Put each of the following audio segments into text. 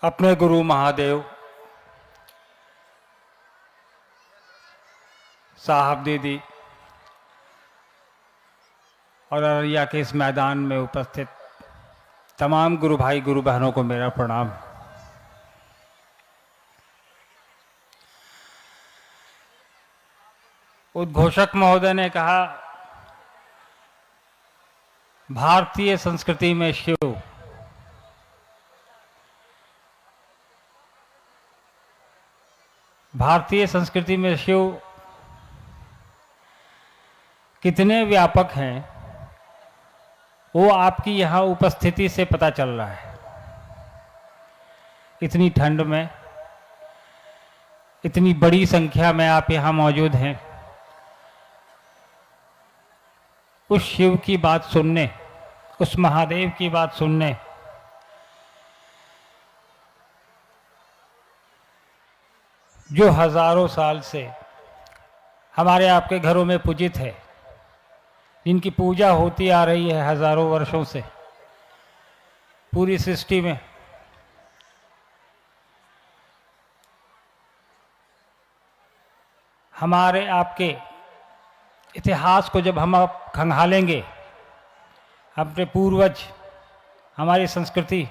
अपने गुरु महादेव साहब दीदी और अररिया के इस मैदान में उपस्थित तमाम गुरु भाई गुरु बहनों को मेरा प्रणाम। उद्घोषक महोदय ने कहा, भारतीय संस्कृति में शिव कितने व्यापक हैं वो आपकी यहाँ उपस्थिति से पता चल रहा है। इतनी ठंड में इतनी बड़ी संख्या में आप यहाँ मौजूद हैं, उस शिव की बात सुनने, उस महादेव की बात सुनने। जो हजारों साल से हमारे आपके घरों में पूजित है, जिनकी पूजा होती आ रही है हजारों वर्षों से पूरी सृष्टि में, हमारे आपके इतिहास को जब हम आप खंगालेंगे, अपने पूर्वज, हमारी संस्कृति,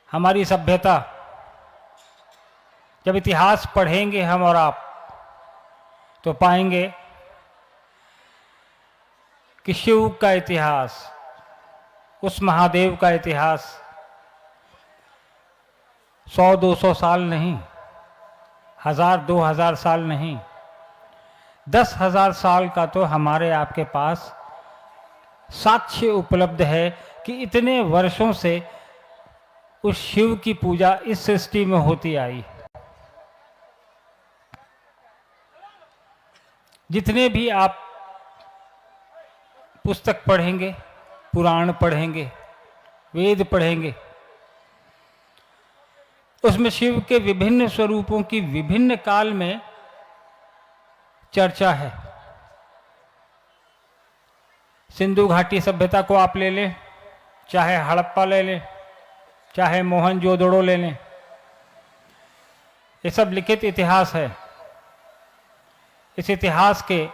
हमारी सभ्यता, जब इतिहास पढ़ेंगे हम और आप, तो पाएंगे कि शिव का इतिहास, उस महादेव का इतिहास 100-200 साल नहीं, 1000-2000 साल नहीं, 10,000 साल का तो हमारे आपके पास साक्ष्य उपलब्ध है कि इतने वर्षों से उस शिव की पूजा इस सृष्टि में होती आई। जितने भी आप पुस्तक पढ़ेंगे, पुराण पढ़ेंगे, वेद पढ़ेंगे, उसमें शिव के विभिन्न स्वरूपों की विभिन्न काल में चर्चा है। सिंधु घाटी सभ्यता को आप ले लें, चाहे हड़प्पा ले लें, चाहे मोहनजोदड़ो ले लें, ये सब लिखित इतिहास है। इस इतिहास के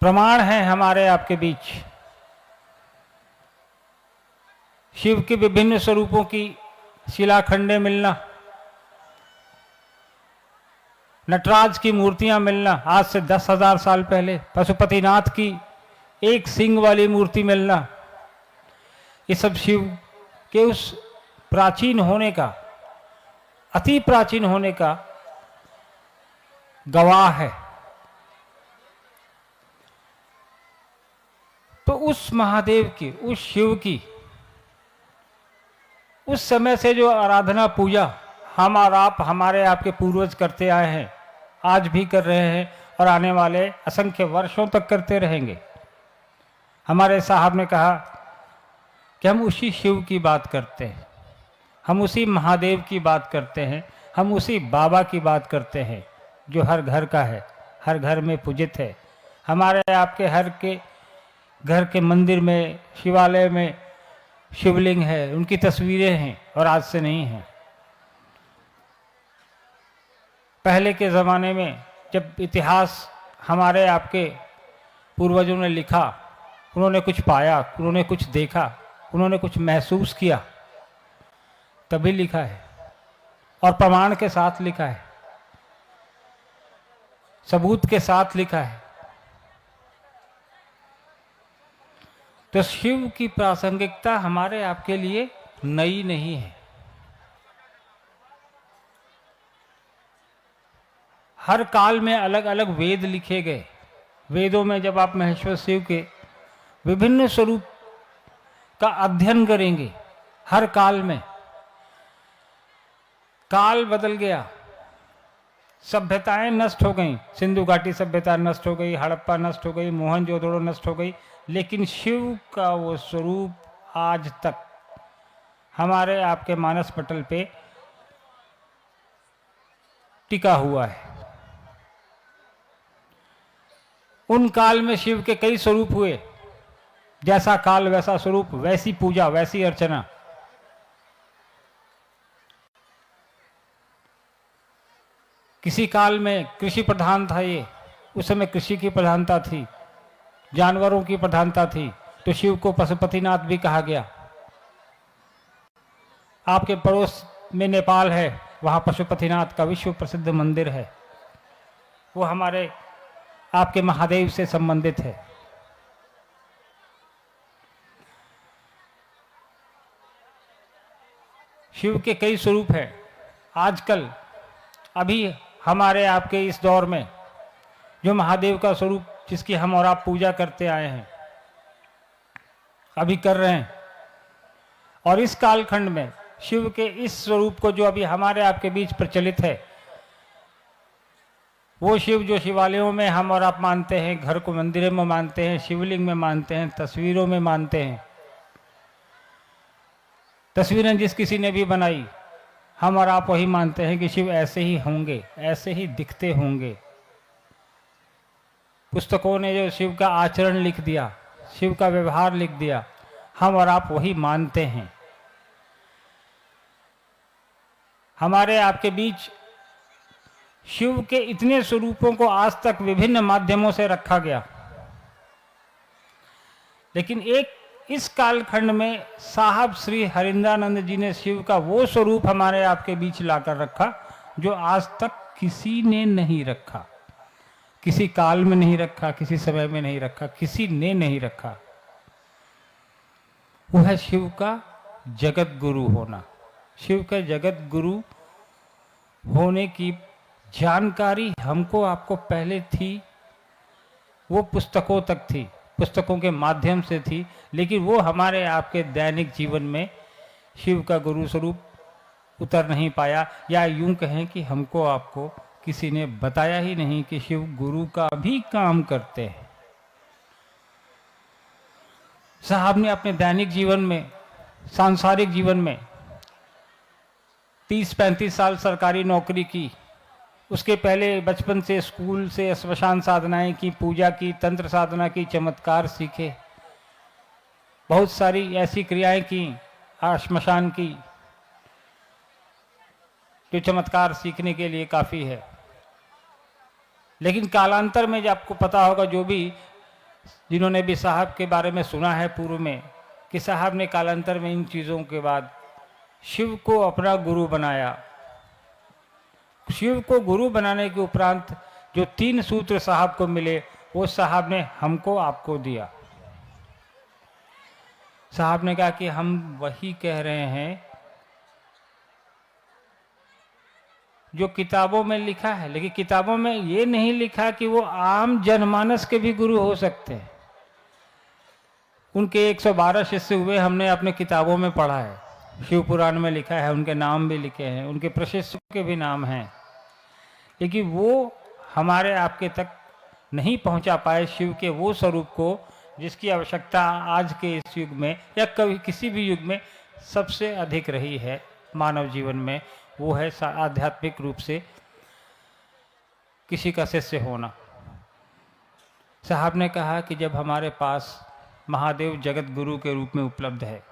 प्रमाण हैं हमारे आपके बीच। शिव के विभिन्न स्वरूपों की शिलाखंडें मिलना, नटराज की मूर्तियां मिलना, आज से 10,000 साल पहले पशुपतिनाथ की एक सिंग वाली मूर्ति मिलना, ये सब शिव के उस प्राचीन होने का, अति प्राचीन होने का गवाह है। तो उस महादेव की, उस शिव की, उस समय से जो आराधना पूजा हम और आप, हमारे आपके पूर्वज करते आए हैं, आज भी कर रहे हैं और आने वाले असंख्य वर्षों तक करते रहेंगे। हमारे साहब ने कहा कि हम उसी शिव की बात करते हैं, हम उसी महादेव की बात करते हैं, हम उसी बाबा की बात करते हैं जो हर घर का है, हर घर में पूजित है। हमारे आपके हर के घर के मंदिर में, शिवालय में शिवलिंग है, उनकी तस्वीरें हैं और आज से नहीं हैं। पहले के ज़माने में जब इतिहास हमारे आपके पूर्वजों ने लिखा, उन्होंने कुछ पाया, उन्होंने कुछ देखा, उन्होंने कुछ महसूस किया, तभी लिखा है और प्रमाण के साथ लिखा है, सबूत के साथ लिखा है। तो शिव की प्रासंगिकता हमारे आपके लिए नई नहीं है। हर काल में अलग अलग वेद लिखे गए। वेदों में जब आप महेश्वर शिव के विभिन्न स्वरूप का अध्ययन करेंगे, हर काल में काल बदल गया, सभ्यताएं नष्ट हो गई। सिंधु घाटी सभ्यता नष्ट हो गई, हड़प्पा नष्ट हो गई, मोहनजोदड़ो नष्ट हो गई, लेकिन शिव का वो स्वरूप आज तक हमारे आपके मानस पटल पे टिका हुआ है। उन काल में शिव के कई स्वरूप हुए, जैसा काल वैसा स्वरूप, वैसी पूजा, वैसी अर्चना। किसी काल में कृषि प्रधान था ये, उस समय कृषि की प्रधानता थी, जानवरों की प्रधानता थी, तो शिव को पशुपतिनाथ भी कहा गया। आपके पड़ोस में नेपाल है, वहाँ पशुपतिनाथ का विश्व प्रसिद्ध मंदिर है, वो हमारे आपके महादेव से संबंधित है। शिव के कई स्वरूप हैं। आजकल अभी हमारे आपके इस दौर में जो महादेव का स्वरूप जिसकी हम और आप पूजा करते आए हैं, अभी कर रहे हैं, और इस कालखंड में शिव के इस स्वरूप को जो अभी हमारे आपके बीच प्रचलित है, वो शिव जो शिवालयों में हम और आप मानते हैं, घर को मंदिरों में मानते हैं, शिवलिंग में मानते हैं, तस्वीरों में मानते हैं, तस्वीरें जिस किसी ने भी बनाई, हम और आप वही मानते हैं कि शिव ऐसे ही होंगे, ऐसे ही दिखते होंगे। पुस्तकों ने जो शिव का आचरण लिख दिया, शिव का व्यवहार लिख दिया, हम और आप वही मानते हैं। हमारे आपके बीच शिव के इतने स्वरूपों को आज तक विभिन्न माध्यमों से रखा गया, लेकिन एक इस कालखंड में साहब श्री हरिंद्रानंद जी ने शिव का वो स्वरूप हमारे आपके बीच लाकर रखा जो आज तक किसी ने नहीं रखा, किसी काल में नहीं रखा, किसी समय में नहीं रखा, किसी ने नहीं रखा। वो है शिव का जगत गुरु होना। शिव के जगत गुरु होने की जानकारी हमको आपको पहले थी, वो पुस्तकों तक थी, पुस्तकों के माध्यम से थी, लेकिन वो हमारे आपके दैनिक जीवन में शिव का गुरु स्वरूप उतर नहीं पाया, या यूं कहें कि हमको आपको किसी ने बताया ही नहीं कि शिव गुरु का भी काम करते हैं। साहब ने अपने दैनिक जीवन में, सांसारिक जीवन में 30-35 साल सरकारी नौकरी की, उसके पहले बचपन से स्कूल से श्मशान साधनाएं की, पूजा की, तंत्र साधना की, चमत्कार सीखे, बहुत सारी ऐसी क्रियाएं की श्मशान की जो चमत्कार सीखने के लिए काफ़ी है। लेकिन कालांतर में, जब आपको पता होगा, जो भी जिन्होंने भी साहब के बारे में सुना है पूर्व में, कि साहब ने कालांतर में इन चीज़ों के बाद शिव को अपना गुरु बनाया। शिव को गुरु बनाने के उपरांत जो 3 सूत्र साहब को मिले, वो साहब ने हमको आपको दिया। साहब ने कहा कि हम वही कह रहे हैं जो किताबों में लिखा है, लेकिन किताबों में ये नहीं लिखा कि वो आम जनमानस के भी गुरु हो सकते हैं। उनके 112 शिष्य हुए, हमने अपने किताबों में पढ़ा है, शिव पुराण में लिखा है, उनके नाम भी लिखे हैं, उनके प्रशिष्यों के भी नाम हैं, लेकिन वो हमारे आपके तक नहीं पहुंचा पाए शिव के वो स्वरूप को जिसकी आवश्यकता आज के इस युग में या कभी किसी भी युग में सबसे अधिक रही है मानव जीवन में। वो है आध्यात्मिक रूप से किसी का शिष्य होना। साहब ने कहा कि जब हमारे पास महादेव जगत गुरु के रूप में उपलब्ध है,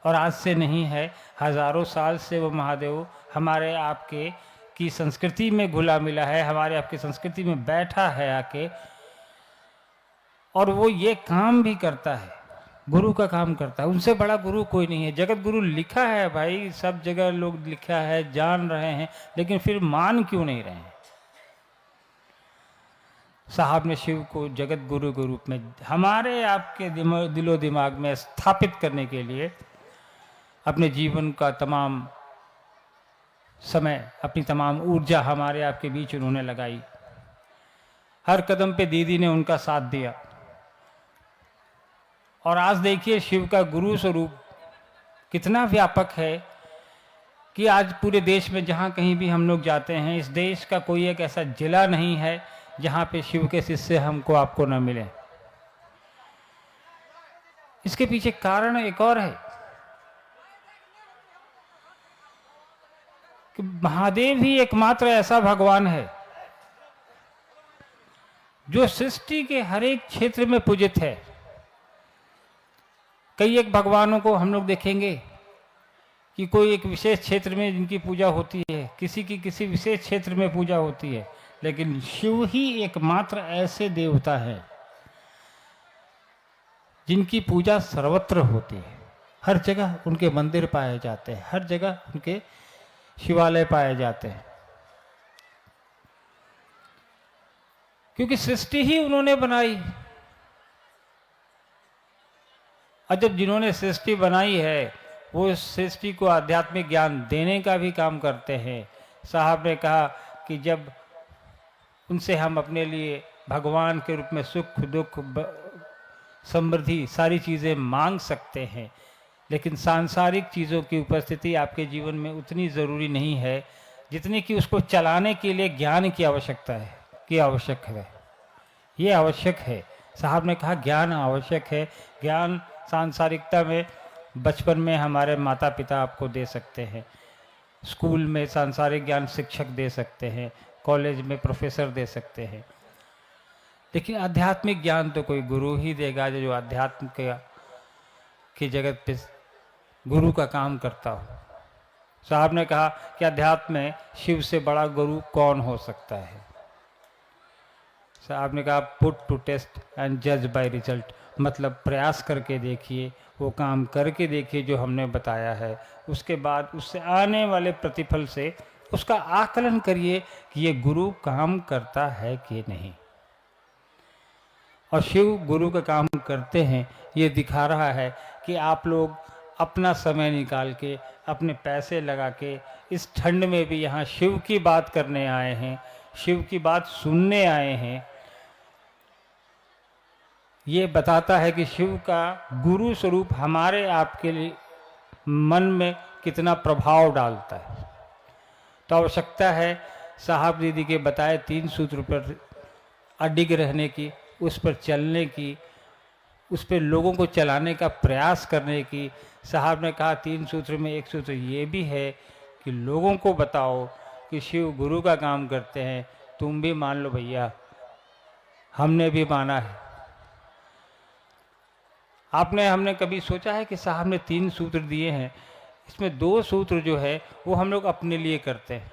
और आज से नहीं है, हजारों साल से वो महादेव हमारे आपके की संस्कृति में घुला मिला है, हमारे आपकी संस्कृति में बैठा है आके, और वो ये काम भी करता है, गुरु का काम करता है। उनसे बड़ा गुरु कोई नहीं है। जगत गुरु लिखा है भाई, सब जगह लोग लिखा है, जान रहे हैं, लेकिन फिर मान क्यों नहीं रहे हैं? साहब ने शिव को जगत गुरु के रूप में हमारे आपके दिलो दिमाग में स्थापित करने के लिए अपने जीवन का तमाम समय, अपनी तमाम ऊर्जा हमारे आपके बीच उन्होंने लगाई। हर कदम पे दीदी ने उनका साथ दिया, और आज देखिए शिव का गुरु स्वरूप कितना व्यापक है कि आज पूरे देश में जहाँ कहीं भी हम लोग जाते हैं, इस देश का कोई एक ऐसा जिला नहीं है जहाँ पे शिव के शिष्य हमको आपको न मिले। इसके पीछे कारण एक और है कि महादेव ही एकमात्र ऐसा भगवान है जो सृष्टि के हर एक क्षेत्र में पूजित है। कई एक भगवानों को हम लोग देखेंगे कि कोई एक विशेष क्षेत्र में जिनकी पूजा होती है, किसी की किसी विशेष क्षेत्र में पूजा होती है, लेकिन शिव ही एकमात्र ऐसे देवता हैं जिनकी पूजा सर्वत्र होती है। हर जगह उनके मंदिर पाए जाते हैं, हर जगह उनके शिवालय पाए जाते हैं, क्योंकि सृष्टि ही उन्होंने बनाई। और जब जिन्होंने सृष्टि बनाई है वो सृष्टि को आध्यात्मिक ज्ञान देने का भी काम करते हैं। साहब ने कहा कि जब उनसे हम अपने लिए भगवान के रूप में सुख दुख समृद्धि सारी चीज़ें मांग सकते हैं, लेकिन सांसारिक चीज़ों की उपस्थिति आपके जीवन में उतनी ज़रूरी नहीं है जितनी कि उसको चलाने के लिए ज्ञान की आवश्यकता है, आवश्यक है। ये आवश्यक है। साहब ने कहा ज्ञान आवश्यक है। ज्ञान सांसारिकता में बचपन में हमारे माता पिता आपको दे सकते हैं, स्कूल में सांसारिक ज्ञान शिक्षक दे सकते हैं, कॉलेज में प्रोफेसर दे सकते हैं, लेकिन आध्यात्मिक ज्ञान तो कोई गुरु ही देगा जो आध्यात्म की जगत पे गुरु का काम करता हो। साहब ने कहा कि अध्यात्म में शिव से बड़ा गुरु कौन हो सकता है। साहब ने कहा पुट टू टेस्ट एंड जज बाय रिजल्ट, मतलब प्रयास करके देखिए, वो काम करके देखिए जो हमने बताया है, उसके बाद उससे आने वाले प्रतिफल से उसका आकलन करिए कि ये गुरु काम करता है कि नहीं। और शिव गुरु का काम करते हैं, ये दिखा रहा है कि आप लोग अपना समय निकाल के अपने पैसे लगा के इस ठंड में भी यहाँ शिव की बात करने आए हैं, शिव की बात सुनने आए हैं। ये बताता है कि शिव का गुरु स्वरूप हमारे आपके लिए मन में कितना प्रभाव डालता है। तो आवश्यकता है साहब दीदी के बताए 3 सूत्र पर अडिग रहने की, उस पर चलने की, उस पर लोगों को चलाने का प्रयास करने की। साहब ने कहा 3 सूत्र में एक सूत्र ये भी है कि लोगों को बताओ कि शिव गुरु का काम करते हैं। तुम भी मान लो भैया, हमने भी माना है। हमने कभी सोचा है कि साहब ने 3 सूत्र दिए हैं, इसमें 2 सूत्र जो है वो हम लोग अपने लिए करते हैं।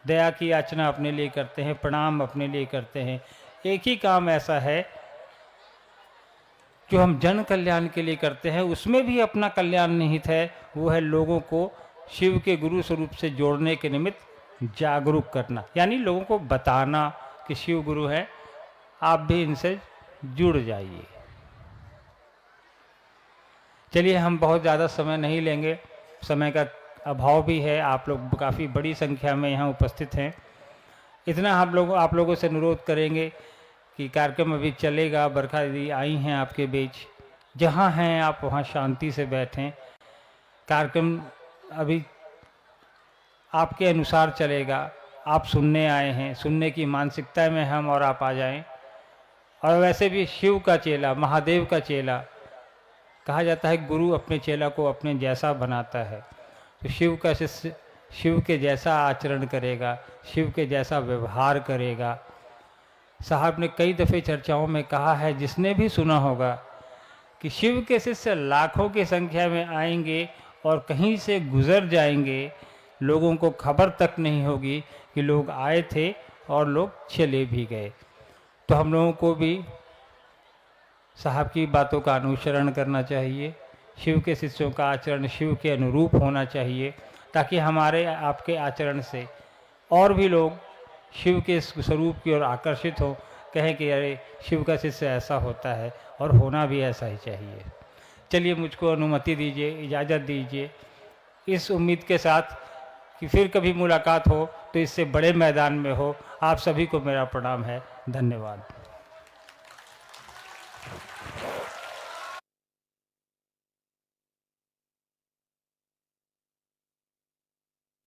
दया की याचना अपने लिए करते हैं, प्रणाम अपने लिए करते हैं। एक ही काम ऐसा है जो हम जन कल्याण के लिए करते हैं, उसमें भी अपना कल्याण निहित है, वो है लोगों को शिव के गुरु स्वरूप से जोड़ने के निमित्त जागरूक करना, यानी लोगों को बताना कि शिव गुरु है, आप भी इनसे जुड़ जाइए। चलिए, हम बहुत ज़्यादा समय नहीं लेंगे, समय का अभाव भी है, आप लोग काफ़ी बड़ी संख्या में यहाँ उपस्थित हैं। इतना हम लोग आप लोगों से अनुरोध करेंगे कि कार्यक्रम अभी चलेगा। बरखा दीदी आई हैं आपके बीच, जहाँ हैं आप वहाँ शांति से बैठें। कार्यक्रम अभी आपके अनुसार चलेगा, आप सुनने आए हैं, सुनने की मानसिकता में हम और आप आ जाएं। और वैसे भी शिव का चेला, महादेव का चेला, कहा जाता है गुरु अपने चेला को अपने जैसा बनाता है। तो शिव का शिष्य शिव के जैसा आचरण करेगा, शिव के जैसा व्यवहार करेगा। साहब ने कई दफ़े चर्चाओं में कहा है, जिसने भी सुना होगा, कि शिव के शिष्य लाखों की संख्या में आएंगे और कहीं से गुजर जाएंगे, लोगों को खबर तक नहीं होगी कि लोग आए थे और लोग चले भी गए। तो हम लोगों को भी साहब की बातों का अनुसरण करना चाहिए, शिव के शिष्यों का आचरण शिव के अनुरूप होना चाहिए, ताकि हमारे आपके आचरण से और भी लोग शिव के स्वरूप की ओर आकर्षित हो, कहें कि अरे शिव का शिष्य ऐसा होता है, और होना भी ऐसा ही चाहिए। चलिए, मुझको अनुमति दीजिए, इजाज़त दीजिए, इस उम्मीद के साथ कि फिर कभी मुलाकात हो तो इससे बड़े मैदान में हो। आप सभी को मेरा प्रणाम है। धन्यवाद।